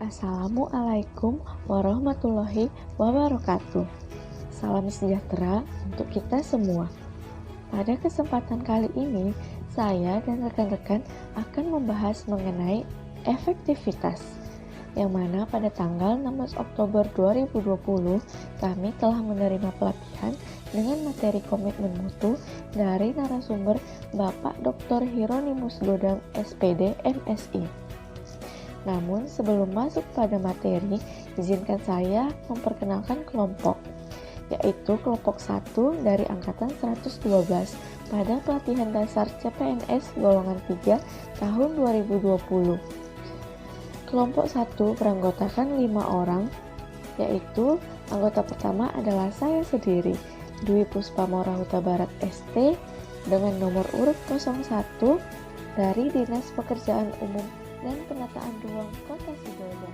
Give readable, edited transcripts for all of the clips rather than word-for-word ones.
Assalamualaikum warahmatullahi wabarakatuh. Salam sejahtera untuk kita semua. Pada kesempatan kali ini, saya dan rekan-rekan akan membahas mengenai efektivitas, yang mana pada tanggal 16 Oktober 2020 kami telah menerima pelatihan dengan materi komitmen mutu dari narasumber Bapak Dr. Hieronimus Godam SPD MSI. Namun sebelum masuk pada materi, izinkan saya memperkenalkan kelompok, yaitu kelompok 1 dari Angkatan 112 pada pelatihan dasar CPNS golongan 3 tahun 2020. Kelompok 1 beranggotakan 5 orang, yaitu anggota pertama adalah saya sendiri, Dwi Puspamora Huta Barat ST, dengan nomor urut 01 dari Dinas Pekerjaan Umum dan Penataan Ruang Kota Sibolga.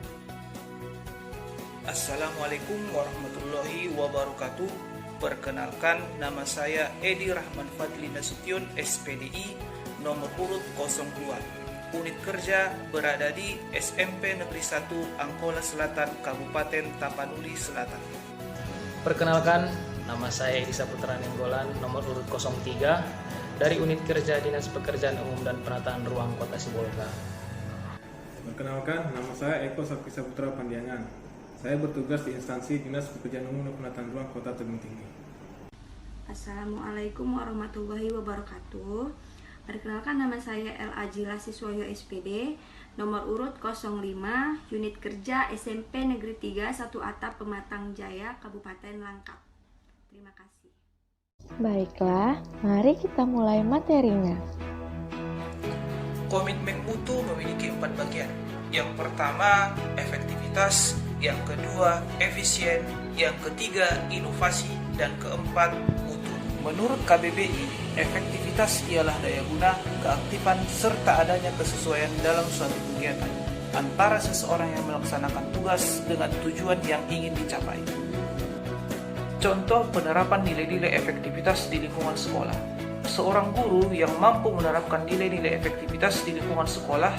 Assalamualaikum warahmatullahi wabarakatuh. Perkenalkan, nama saya Edi Rahman Fadli Nasution, SPDI, nomor urut 02. Unit kerja berada di SMP Negeri 1 Angkola Selatan, Kabupaten Tapanuli Selatan. Perkenalkan, nama saya Edi Saputra Nenggolan, nomor urut 03, dari Unit Kerja Dinas Pekerjaan Umum dan Penataan Ruang Kota Sibolga. Perkenalkan, nama saya Eko Sakti Saputra Pandiangan. Saya bertugas di instansi Dinas Pekerjaan Umum dan Penataan Ruang Kota Tebing Tinggi. Assalamualaikum warahmatullahi wabarakatuh. Perkenalkan, nama saya L. Ajila Siswoyo SPD, nomor urut 05, unit kerja SMP Negeri 3 1 Atap Pematang Jaya, Kabupaten Langkat. Terima kasih. Baiklah, mari kita mulai materinya. Komitmen mutu memiliki 4 bagian. Yang pertama, efektivitas. Yang kedua, efisien. Yang ketiga, inovasi. Dan keempat, mutu. Menurut KBBI, efektivitas ialah daya guna, keaktifan, serta adanya kesesuaian dalam suatu kegiatan antara seseorang yang melaksanakan tugas dengan tujuan yang ingin dicapai. Contoh penerapan nilai-nilai efektivitas di lingkungan sekolah. Seorang guru yang mampu menerapkan nilai-nilai efektivitas di lingkungan sekolah,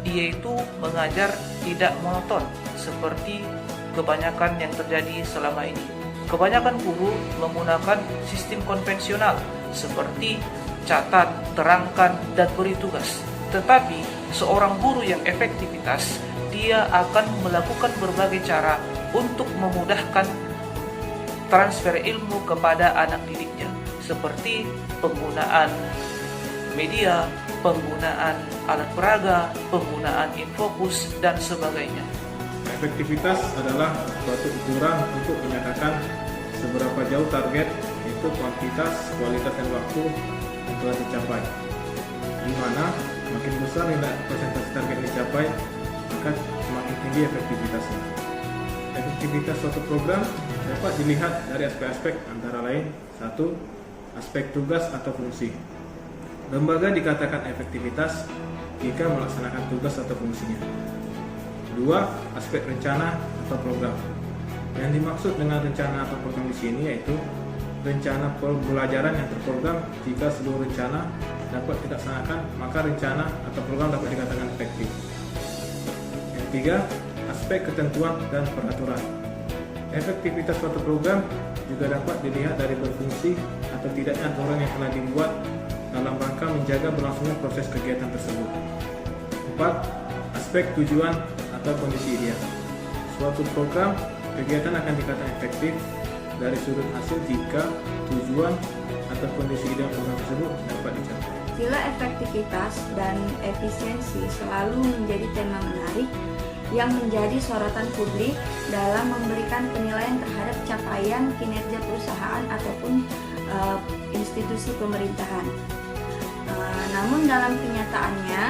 yaitu mengajar tidak monoton seperti kebanyakan yang terjadi selama ini. Kebanyakan guru menggunakan sistem konvensional seperti catat, terangkan, dan beri tugas. Tetapi seorang guru yang efektivitas, dia akan melakukan berbagai cara untuk memudahkan transfer ilmu kepada anak didiknya, seperti penggunaan media, penggunaan alat peraga, penggunaan infokus, dan sebagainya. Efektivitas adalah suatu ukuran untuk menyatakan seberapa jauh target, yaitu kuantitas, kualitas, dan waktu yang telah dicapai. Di mana makin besar nilai persentase target yang dicapai, maka semakin tinggi efektivitasnya. Efektivitas suatu program dapat dilihat dari aspek-aspek antara lain: 1. Aspek tugas atau fungsi. Lembaga dikatakan efektivitas jika melaksanakan tugas atau fungsinya. 2. Aspek rencana atau program. Yang dimaksud dengan rencana atau program di sini yaitu rencana pembelajaran yang terprogram. Jika seluruh rencana dapat dilaksanakan, maka rencana atau program dapat dikatakan efektif. Yang 3. Aspek ketentuan dan peraturan. Efektivitas suatu program juga dapat dilihat dari berfungsi atau tidaknya aturan yang telah dibuat dalam rangka menjaga berlangsungnya proses kegiatan tersebut. 4. Aspek tujuan atau kondisi ideal. Suatu program kegiatan akan dikatakan efektif dari sudut hasil jika tujuan atau kondisi ideal program tersebut dapat dicapai. Sila efektivitas dan efisiensi selalu menjadi tema menarik yang menjadi sorotan publik dalam memberikan penilaian terhadap capaian kinerja perusahaan ataupun institusi pemerintahan. Namun dalam kenyataannya,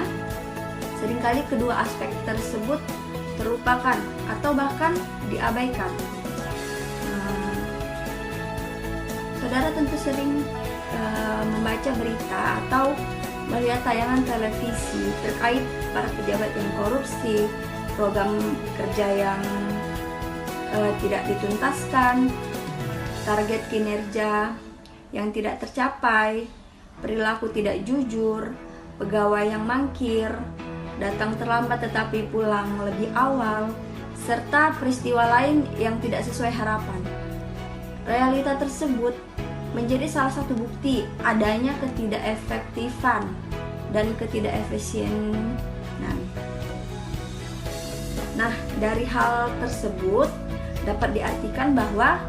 seringkali kedua aspek tersebut terlupakan atau bahkan diabaikan. Saudara tentu sering membaca berita atau melihat tayangan televisi terkait para pejabat yang korupsi, program kerja yang tidak dituntaskan, target kinerja yang tidak tercapai, perilaku tidak jujur, pegawai yang mangkir, datang terlambat tetapi pulang lebih awal, serta peristiwa lain yang tidak sesuai harapan. Realita tersebut menjadi salah satu bukti adanya ketidakefektifan dan ketidakefisienan. Nah, dari hal tersebut dapat diartikan bahwa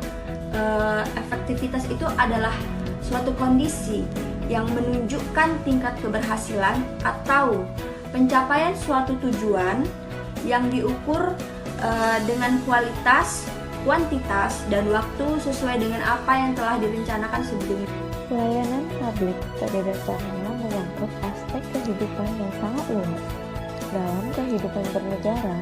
efektivitas itu adalah suatu kondisi yang menunjukkan tingkat keberhasilan atau pencapaian suatu tujuan yang diukur dengan kualitas, kuantitas, dan waktu sesuai dengan apa yang telah direncanakan sebelumnya. Pelayanan publik pada dasarnya menyangkut aspek kehidupan yang sangat luas. Dalam kehidupan bernegara,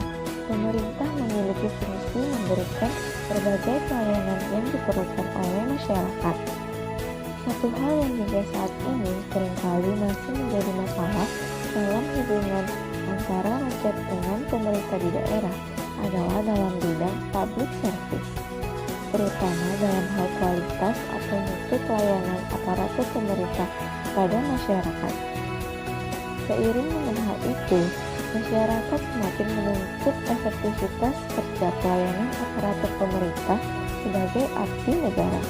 pemerintah memiliki fungsi memberikan berbagai pelayanan yang diperlukan oleh masyarakat. Satu hal yang hingga saat ini seringkali masih menjadi masalah dalam hubungan antara rakyat dengan pemerintah di daerah adalah dalam bidang public service, terutama dalam hal kualitas atau mutu pelayanan aparatur pemerintah pada masyarakat. Seiring dengan hal itu, masyarakat semakin menuntut efektivitas kerja pelayanan aparatur pemerintah sebagai abdi negara.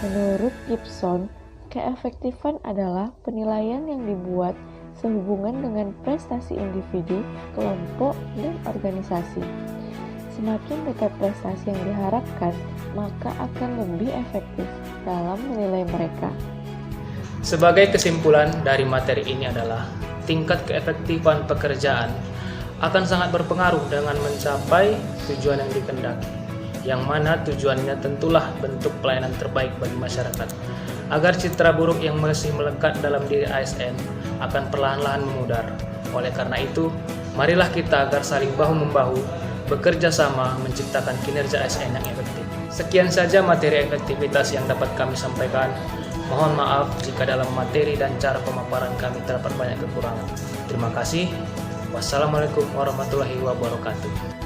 Menurut Gibson, keefektifan adalah penilaian yang dibuat sehubungan dengan prestasi individu, kelompok, dan organisasi. Semakin dekat prestasi yang diharapkan, maka akan lebih efektif dalam menilai mereka. Sebagai kesimpulan dari materi ini adalah tingkat keefektifan pekerjaan akan sangat berpengaruh dengan mencapai tujuan yang dikehendaki, yang mana tujuannya tentulah bentuk pelayanan terbaik bagi masyarakat, agar citra buruk yang masih melekat dalam diri ASN akan perlahan-lahan memudar. Oleh karena itu, marilah kita agar saling bahu-membahu bekerja sama menciptakan kinerja ASN yang efektif. Sekian saja materi efektivitas yang dapat kami sampaikan. Mohon maaf jika dalam materi dan cara pemaparan kami terdapat banyak kekurangan. Terima kasih. Wassalamualaikum warahmatullahi wabarakatuh.